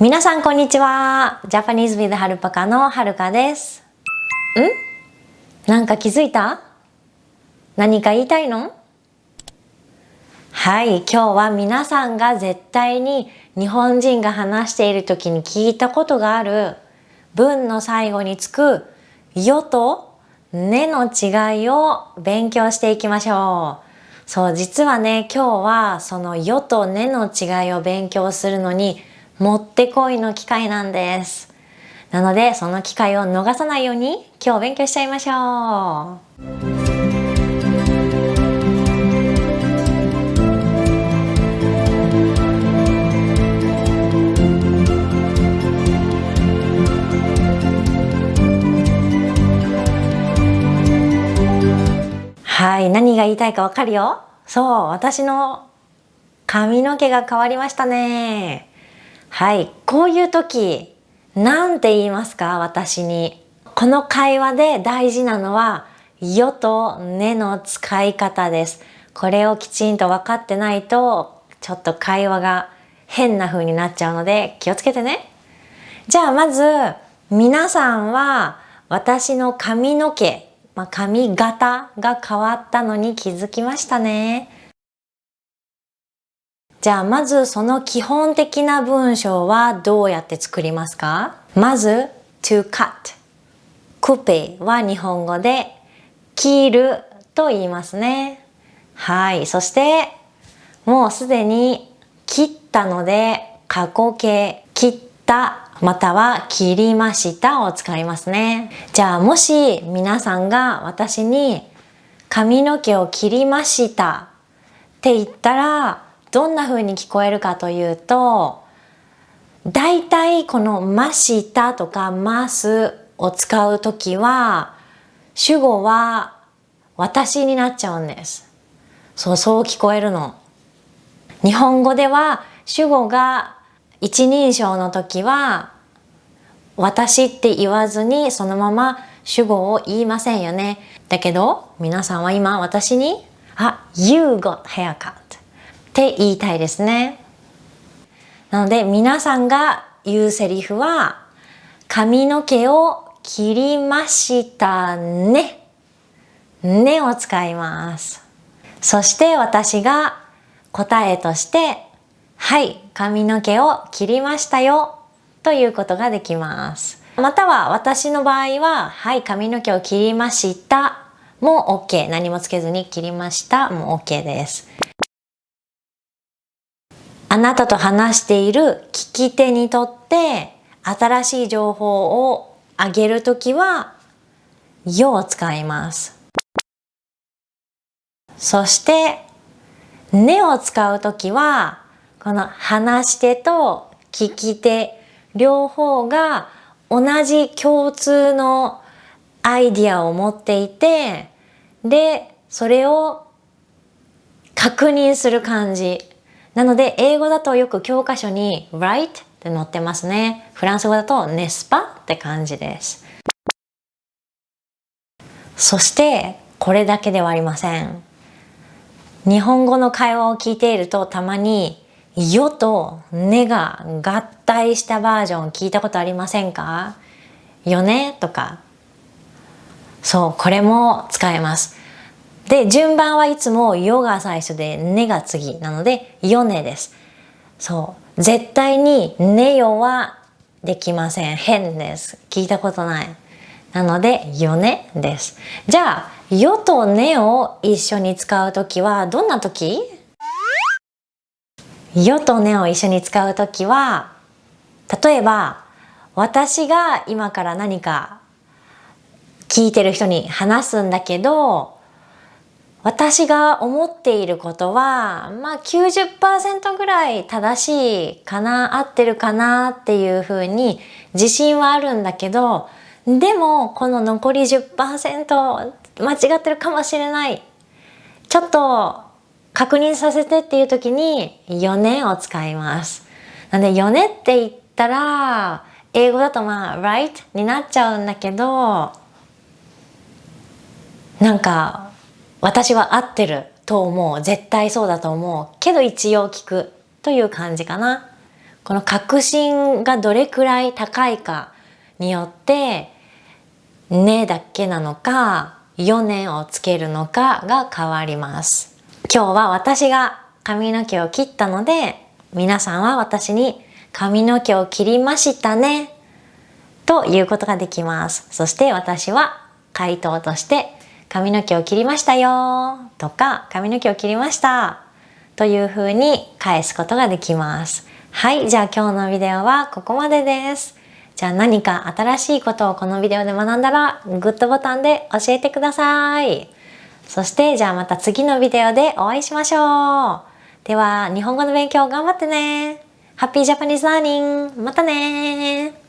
皆さんこんにちは。Japanese with はるぱかのはるかです。なんか気づいた？何か言いたいの？はい、今日は皆さんが絶対に日本人が話している時に聞いたことがある文の最後につくよとねの違いを勉強していきましょう。そう、実はね、今日はそのよとねの違いを勉強するのにもってこいの機会なんです。なのでその機会を逃さないように今日勉強しちゃいましょう。はい、何が言いたいかわかるよ。そう、私の髪の毛が変わりましたね。はい、こういう時、なんて言いますか、私に。この会話で大事なのは、よとねの使い方です。これをきちんと分かってないと、ちょっと会話が変な風になっちゃうので気をつけてね。じゃあまず、皆さんは私の髪の毛、髪型が変わったのに気づきましたね。じゃあまずその基本的な文章はどうやって作りますか？まず to cut クペは日本語で切ると言いますね。はい、そしてもうすでに切ったので過去形切ったまたは切りましたを使いますね。じゃあもし皆さんが私に髪の毛を切りましたって言ったらどんな風に聞こえるかというと、だいたいこのましたとかますを使うときは主語は私になっちゃうんです。そう聞こえるの。日本語では主語が一人称の時は私って言わずにそのまま主語を言いませんよね。だけど皆さんは今私にYou got haircut って言いたいですね。なので皆さんが言うセリフは髪の毛を切りましたね。ねを使います。そして私が答えとしてはい、髪の毛を切りましたよということができます。または私の場合ははい、髪の毛を切りましたも OK。何もつけずに切りましたも OK です。あなたと話している聞き手にとって新しい情報をあげるときはよを使います。そしてねを使うときはこの話し手と聞き手両方が同じ共通のアイディアを持っていて、でそれを確認する感じなので、英語だとよく教科書に right って載ってますね。フランス語だと n'est-ce pas って感じです。そしてこれだけではありません。日本語の会話を聞いているとたまによとねが合体したバージョン聞いたことありませんか？よねとか。そう、これも使えます。で、順番はいつもよが最初でねが次なのでよねです。そう、絶対にねよはできません。変です。聞いたことない。なのでよねです。じゃあよとねを一緒に使うときはどんなとき？よとねを一緒に使うときは、例えば私が今から何か聞いてる人に話すんだけど、私が思っていることは90% ぐらい正しいかな、合ってるかなっていうふうに自信はあるんだけど、でもこの残り 10% 間違ってるかもしれない、ちょっと確認させてっていう時によねを使います。なのでよねって言ったら英語だとright になっちゃうんだけど、なんか私は合ってると思う、絶対そうだと思うけど一応聞くという感じかな。この確信がどれくらい高いかによってねだけなのか4年をつけるのかが変わります。今日は私が髪の毛を切ったので、皆さんは私に髪の毛を切りましたねということができます。そして私は回答として髪の毛を切りましたよとか髪の毛を切りましたというふうに返すことができます。はい、じゃあ今日のビデオはここまでです。じゃあ何か新しいことをこのビデオで学んだらグッドボタンで教えてください。そしてじゃあまた次のビデオでお会いしましょう。では日本語の勉強頑張ってね。ハッピージャパニーズラーニング。またね。